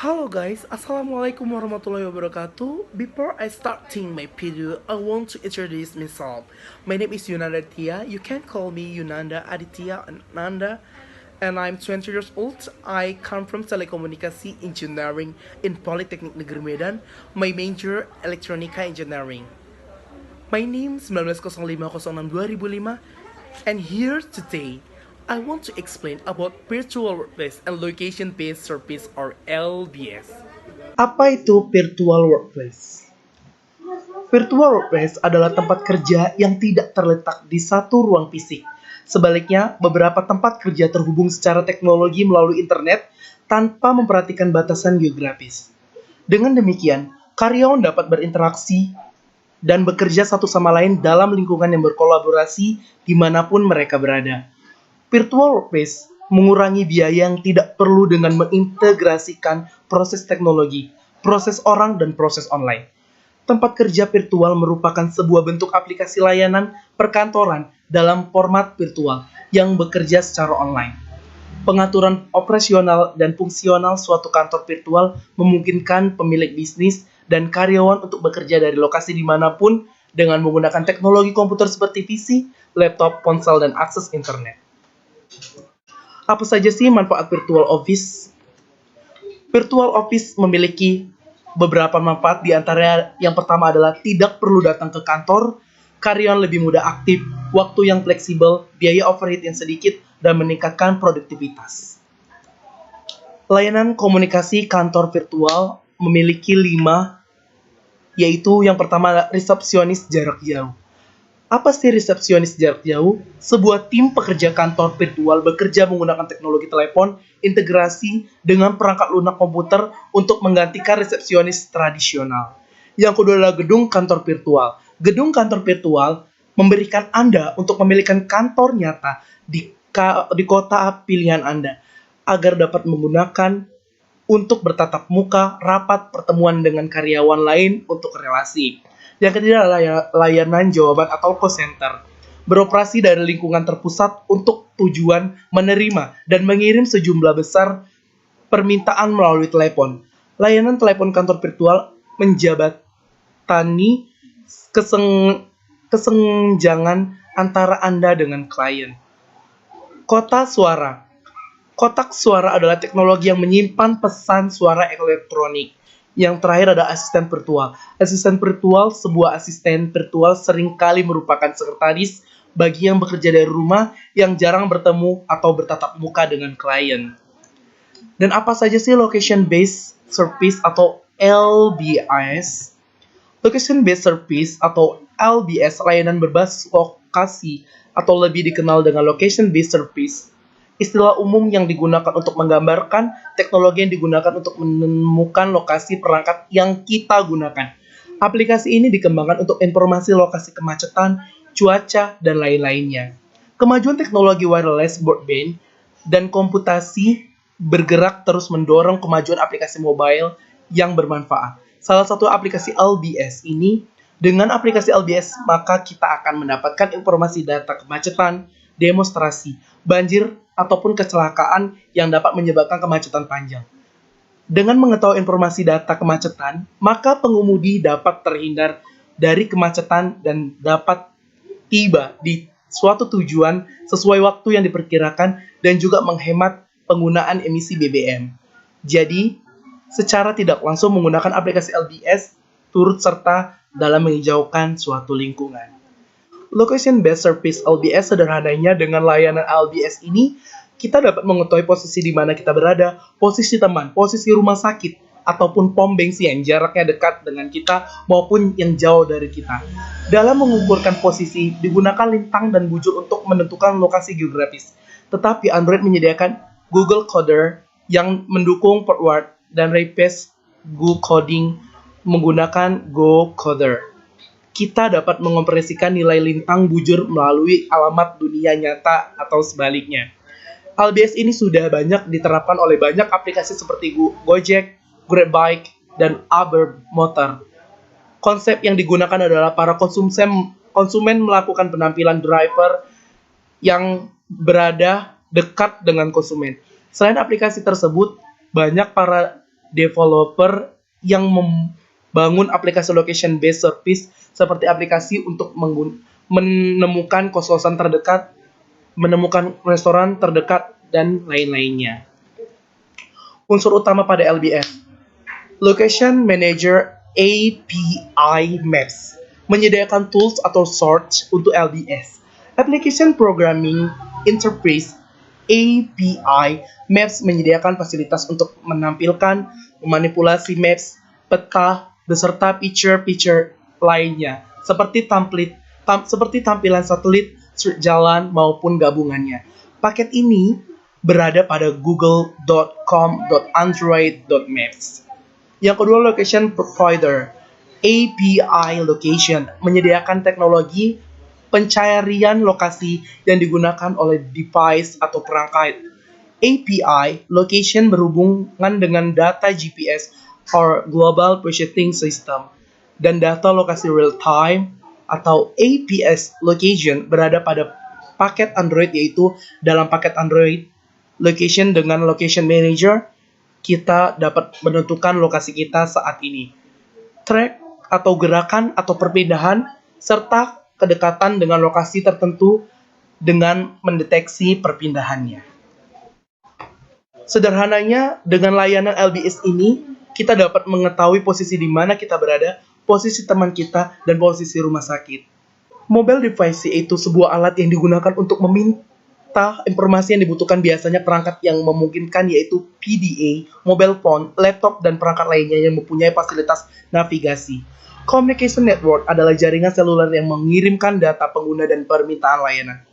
Hello guys, Assalamualaikum warahmatullahi wabarakatuh. Before I starting my video, I want to introduce myself. My name is Yunanda Aditya. You can call me Yunanda Aditya Ananda, and I'm 20 years old. I come from Telekomunikasi Engineering in Polytechnic Negeri Medan. My major Electronica Engineering. My name 1905066205, and here today I want to explain about virtual workplace and location based service or LBS. Apa itu virtual workplace? Virtual workplace adalah tempat kerja yang tidak terletak di satu ruang fisik. Sebaliknya, beberapa tempat kerja terhubung secara teknologi melalui internet tanpa memperhatikan batasan geografis. Dengan demikian, karyawan dapat berinteraksi dan bekerja satu sama lain dalam lingkungan yang berkolaborasi dimanapun mereka berada. Virtual workplace mengurangi biaya yang tidak perlu dengan mengintegrasikan proses teknologi, proses orang, dan proses online. Tempat kerja virtual merupakan sebuah bentuk aplikasi layanan perkantoran dalam format virtual yang bekerja secara online. Pengaturan operasional dan fungsional suatu kantor virtual memungkinkan pemilik bisnis dan karyawan untuk bekerja dari lokasi dimanapun dengan menggunakan teknologi komputer seperti PC, laptop, ponsel, dan akses internet. Apa saja sih manfaat virtual office? Virtual office memiliki beberapa manfaat, di antara yang pertama adalah tidak perlu datang ke kantor, karyawan lebih mudah aktif, waktu yang fleksibel, biaya overhead yang sedikit, dan meningkatkan produktivitas. Layanan komunikasi kantor virtual memiliki 5, yaitu yang pertama resepsionis jarak jauh. Apa sih resepsionis jarak jauh? Sebuah tim pekerja kantor virtual bekerja menggunakan teknologi telepon, integrasi dengan perangkat lunak komputer untuk menggantikan resepsionis tradisional. Yang kedua adalah gedung kantor virtual. Gedung kantor virtual memberikan Anda untuk memiliki kantor nyata di kota pilihan Anda, agar dapat menggunakan untuk bertatap muka, rapat, pertemuan dengan karyawan lain untuk relasi. Yang ketiga adalah layanan jawaban atau call center. Beroperasi dari lingkungan terpusat untuk tujuan menerima dan mengirim sejumlah besar permintaan melalui telepon. Layanan telepon kantor virtual menjabatani kesenjangan antara Anda dengan klien. Kotak suara. Kotak suara adalah teknologi yang menyimpan pesan suara elektronik. Yang terakhir ada asisten virtual. Asisten virtual, sebuah asisten virtual seringkali merupakan sekretaris bagi yang bekerja dari rumah yang jarang bertemu atau bertatap muka dengan klien. Dan apa saja sih location based service atau LBS? Location based service atau LBS, layanan berbasis lokasi atau lebih dikenal dengan location based service, istilah umum yang digunakan untuk menggambarkan teknologi yang digunakan untuk menemukan lokasi perangkat yang kita gunakan. Aplikasi ini dikembangkan untuk informasi lokasi kemacetan, cuaca, dan lain-lainnya. Kemajuan teknologi wireless broadband dan komputasi bergerak terus mendorong kemajuan aplikasi mobile yang bermanfaat. Salah satu aplikasi LBS ini, dengan aplikasi LBS, maka kita akan mendapatkan informasi data kemacetan, demonstrasi, banjir, ataupun kecelakaan yang dapat menyebabkan kemacetan panjang. Dengan mengetahui informasi data kemacetan, maka pengemudi dapat terhindar dari kemacetan dan dapat tiba di suatu tujuan sesuai waktu yang diperkirakan dan juga menghemat penggunaan emisi BBM. Jadi, secara tidak langsung menggunakan aplikasi LBS turut serta dalam menghijaukan suatu lingkungan. Location Based Service LBS sederhananya, dengan layanan LBS ini, kita dapat mengetahui posisi di mana kita berada, posisi teman, posisi rumah sakit, ataupun pom bensin yang jaraknya dekat dengan kita maupun yang jauh dari kita. Dalam mengukurkan posisi, digunakan lintang dan bujur untuk menentukan lokasi geografis. Tetapi Android menyediakan Google Coder yang mendukung forward dan reverse Go coding menggunakan Go Coder. Kita dapat mengoperasikan nilai lintang bujur melalui alamat dunia nyata atau sebaliknya. LBS ini sudah banyak diterapkan oleh banyak aplikasi seperti Gojek, GrabBike, dan Uber Motor. Konsep yang digunakan adalah para konsumen melakukan penampilan driver yang berada dekat dengan konsumen. Selain aplikasi tersebut, banyak para developer yang membangun aplikasi location based service seperti aplikasi untuk menemukan kos-kosan terdekat, menemukan restoran terdekat, dan lain-lainnya. Unsur utama pada LBS, Location Manager API Maps, menyediakan tools atau source untuk LBS. Application Programming Interface API Maps menyediakan fasilitas untuk menampilkan, memanipulasi maps, peta, beserta feature-feature lainnya, seperti tampilan satelit, jalan, maupun gabungannya. Paket ini berada pada google.com.android.maps. Yang kedua, Location Provider API Location menyediakan teknologi pencarian lokasi yang digunakan oleh device atau perangkat. API Location berhubungan dengan data GPS or Global Positioning System dan data lokasi real time atau APS Location berada pada paket Android, yaitu dalam paket Android Location dengan Location Manager kita dapat menentukan lokasi kita saat ini, track atau gerakan atau perpindahan, serta kedekatan dengan lokasi tertentu dengan mendeteksi perpindahannya. Sederhananya, dengan layanan LBS ini, kita dapat mengetahui posisi di mana kita berada, posisi teman kita, dan posisi rumah sakit. Mobile device itu sebuah alat yang digunakan untuk meminta informasi yang dibutuhkan, biasanya perangkat yang memungkinkan yaitu PDA, mobile phone, laptop, dan perangkat lainnya yang mempunyai fasilitas navigasi. Communication network adalah jaringan seluler yang mengirimkan data pengguna dan permintaan layanan.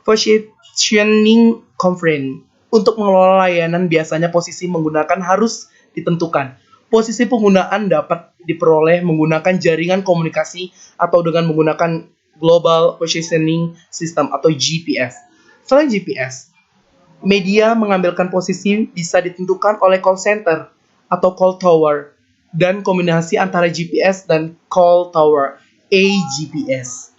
Positioning conference, untuk mengelola layanan biasanya posisi menggunakan harus ditentukan. Posisi penggunaan dapat diperoleh menggunakan jaringan komunikasi atau dengan menggunakan Global Positioning System atau GPS. Selain GPS, media mengambilkan posisi bisa ditentukan oleh call center atau call tower dan kombinasi antara GPS dan call tower AGPS.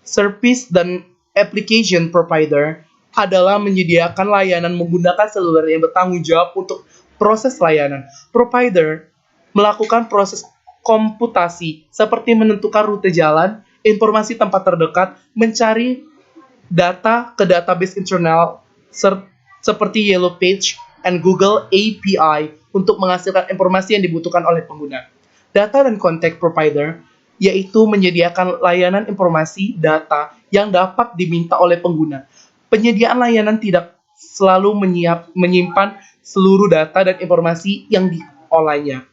Service dan application provider adalah menyediakan layanan menggunakan seluler yang bertanggung jawab untuk proses layanan. Provider melakukan proses komputasi seperti menentukan rute jalan, informasi tempat terdekat, mencari data ke database internal seperti Yellow Page and Google API untuk menghasilkan informasi yang dibutuhkan oleh pengguna. Data dan kontak provider yaitu menyediakan layanan informasi data yang dapat diminta oleh pengguna. Penyediaan layanan tidak selalu menyimpan seluruh data dan informasi yang diolahnya,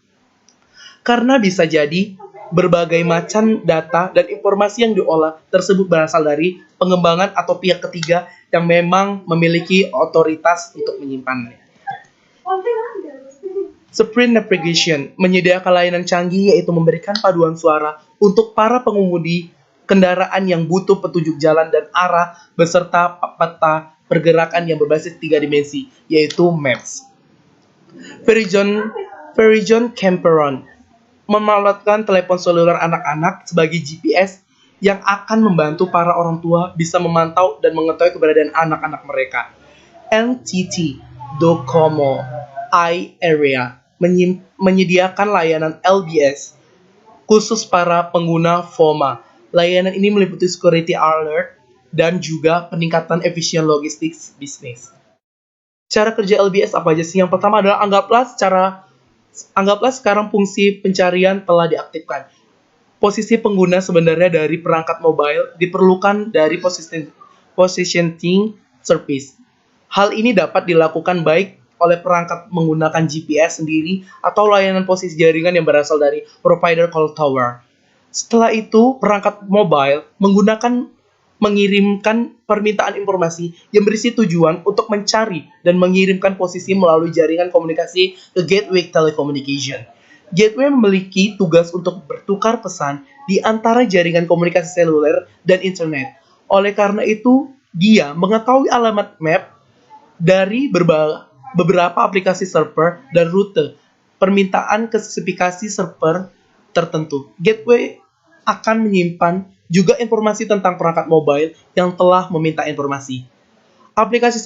karena bisa jadi berbagai macam data dan informasi yang diolah tersebut berasal dari pengembangan atau pihak ketiga yang memang memiliki otoritas untuk menyimpannya. Sprint Navigation menyediakan layanan canggih yaitu memberikan paduan suara untuk para pengemudi kendaraan yang butuh petunjuk jalan dan arah beserta peta pergerakan yang berbasis 3 dimensi, yaitu Maps. Verizon Camperon memanfaatkan telepon seluler anak-anak sebagai GPS yang akan membantu para orang tua bisa memantau dan mengetahui keberadaan anak-anak mereka. NTT Docomo iArea menyediakan layanan LBS khusus para pengguna FOMA. Layanan ini meliputi security alert dan juga peningkatan efisien logistik bisnis. Cara kerja LBS apa aja sih? Yang pertama adalah anggaplah sekarang fungsi pencarian telah diaktifkan. Posisi pengguna sebenarnya dari perangkat mobile diperlukan dari positioning service. Hal ini dapat dilakukan baik oleh perangkat menggunakan GPS sendiri atau layanan posisi jaringan yang berasal dari provider call tower. Setelah itu, perangkat mobile mengirimkan permintaan informasi yang berisi tujuan untuk mencari dan mengirimkan posisi melalui jaringan komunikasi ke gateway telecommunication. Gateway memiliki tugas untuk bertukar pesan di antara jaringan komunikasi seluler dan internet. Oleh karena itu, dia mengetahui alamat map dari beberapa aplikasi server dan rute permintaan ke spesifikasi server tertentu. Gateway akan menyimpan juga informasi tentang perangkat mobile yang telah meminta informasi. Aplikasi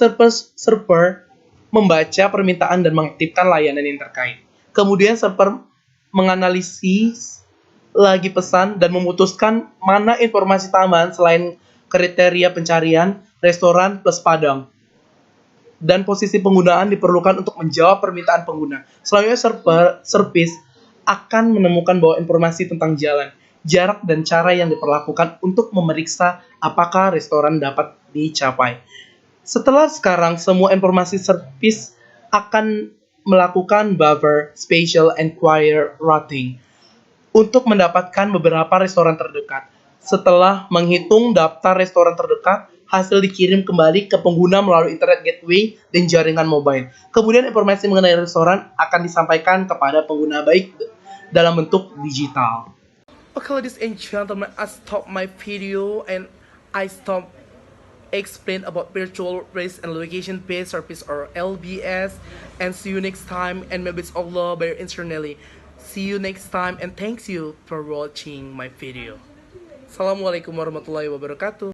server membaca permintaan dan mengaktifkan layanan yang terkait. Kemudian server menganalisis lagi pesan dan memutuskan mana informasi tambahan selain kriteria pencarian, restoran plus Padang. Dan posisi penggunaan diperlukan untuk menjawab permintaan pengguna. Selanjutnya service akan menemukan bahwa informasi tentang jalan, jarak dan cara yang diperlakukan untuk memeriksa apakah restoran dapat dicapai. Setelah sekarang semua informasi service akan melakukan buffer spatial enquiry routing untuk mendapatkan beberapa restoran terdekat. Setelah menghitung daftar restoran terdekat, hasil dikirim kembali ke pengguna melalui internet gateway dan jaringan mobile. Kemudian informasi mengenai restoran akan disampaikan kepada pengguna baik dalam bentuk digital. Okay, ladies and gentlemen, I stop my video and I stop explain about virtual race and location based service or LBS, and see you next time, and maybe it's Allah by internally. See you next time and thanks you for watching my video. Assalamualaikum warahmatullahi wabarakatuh.